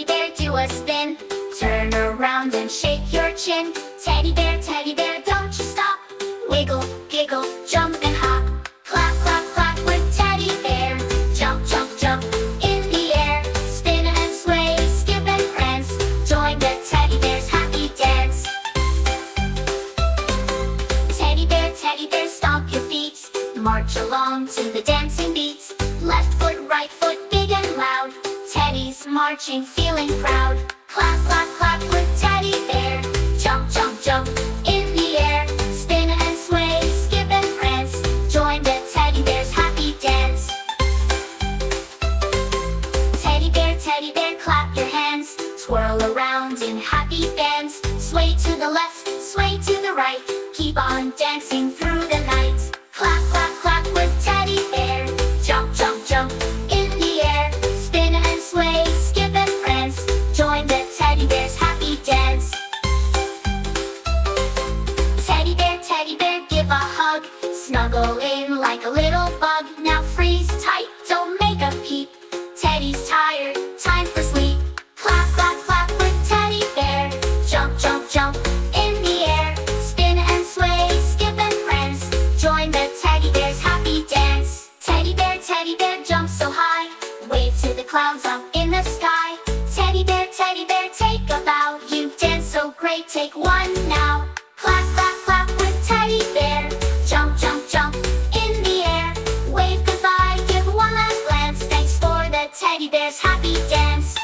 teddy bear, do a spin. Turn around and shake your chin. Teddy bear, don't you stop. Wiggle, giggle, jump and hop. Clap, clap, clap with teddy bear. Jump, jump, jump in the air. Spin and sway, skip and prance. Join the teddy bear's happy dance. Teddy bear, stomp your feet. March along to the dancing beats. Left foot, right foot, big and loud. Teddy's marching, feeling proud. Clap, clap, clap with teddy bear. Jump, jump, jump in the air. Spin and sway, skip and prance. Join the teddy bear's happy dance. Teddy bear, clap your hands. Twirl around in happy bands. Sway to the left, sway to the right. Keep on dancing through the night. Clap, clap, clap with teddy bear. Jump, jump, jump in the air. Spin and sway, skip and prance. Join the teddy bear's happy dance. Teddy bear, give a hug. Snuggle in like a little bug. Now freeze tight, don't make a peep. Teddy's tired, time for sleep. Clap, clap, clap with teddy bear. Jump, jump, jump in the air. Spin and sway, skip and prance. Join the teddy bear's happy dance. Teddy bear, jump so high. Wave to the clouds up in the sky. Teddy bear, take a bow. You dance so great, take one now. Clap, clap, clap with teddy bear. Jump, jump, jump in the air. Wave goodbye, give one last glance. Thanks for the teddy bear's happy dance.